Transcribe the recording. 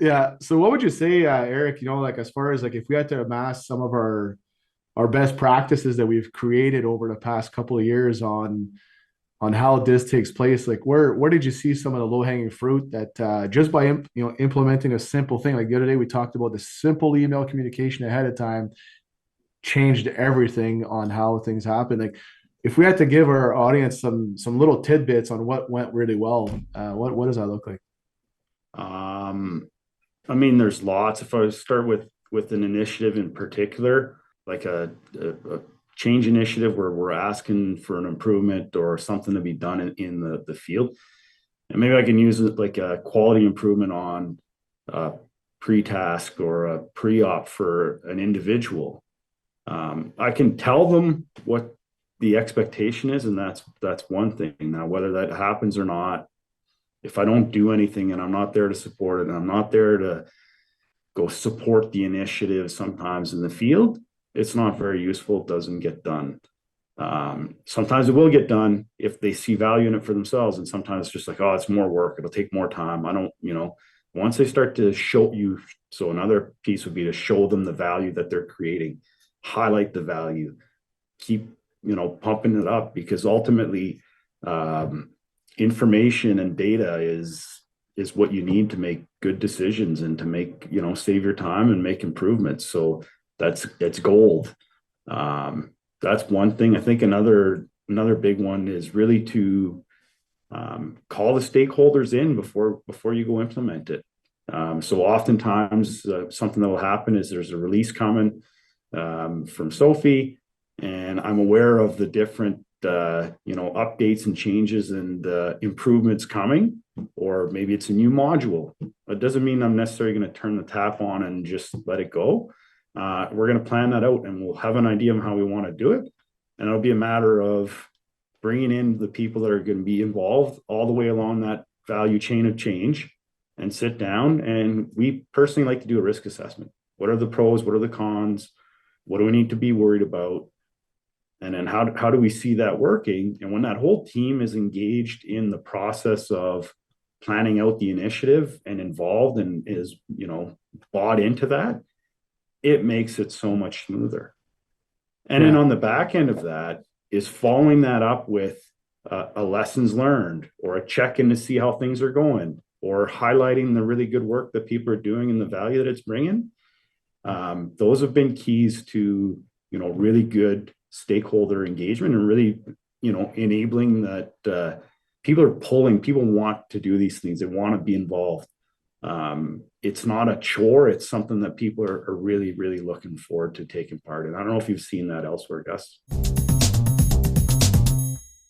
Yeah. So what would you say, Eric, like as far as like if we had to amass some of our best practices that we've created over the past couple of years on how this takes place, like where did you see some of the low-hanging fruit that just by implementing a simple thing, like the other day we talked about the simple email communication ahead of time changed everything on how things happen. Like if we had to give our audience some little tidbits on what went really well, what does that look like? Um, I mean, there's lots. If I start with an initiative in particular, like a change initiative where we're asking for an improvement or something to be done in the field, and maybe I can use it like a quality improvement on a pre-task or a pre-op for an individual. I can tell them what the expectation is, and that's one thing. Now, whether that happens or not, if I don't do anything and I'm not there to support it, and I'm not there to go support the initiative sometimes in the field, it's not very useful. It doesn't get done. Sometimes it will get done if they see value in it for themselves. And sometimes it's just like, oh, it's more work. It'll take more time. I don't, once they start to show you, so another piece would be to show them the value that they're creating, highlight the value, keep, pumping it up because ultimately, information and data is what you need to make good decisions and to make save your time and make improvements. So that's gold. That's one thing. I think another big one is really to call the stakeholders in before you go implement it. So oftentimes something that will happen is there's a release coming from Sofvie, and I'm aware of the different updates and changes and improvements coming, or maybe it's a new module. It doesn't mean I'm necessarily going to turn the tap on and just let it go. We're going to plan that out and we'll have an idea of how we want to do it. And it'll be a matter of bringing in the people that are going to be involved all the way along that value chain of change and sit down. And we personally like to do a risk assessment. What are the pros? What are the cons? What do we need to be worried about? And then how do we see that working? And when that whole team is engaged in the process of planning out the initiative and involved and is, bought into that, it makes it so much smoother. And then Yeah. on the back end of that is following that up with a lessons learned or a check-in to see how things are going or highlighting the really good work that people are doing and the value that it's bringing. Those have been keys to, really good stakeholder engagement and really, enabling that people want to do these things. They want to be involved. It's not a chore. It's something that people are really, really looking forward to taking part in. I don't know if you've seen that elsewhere, Gus.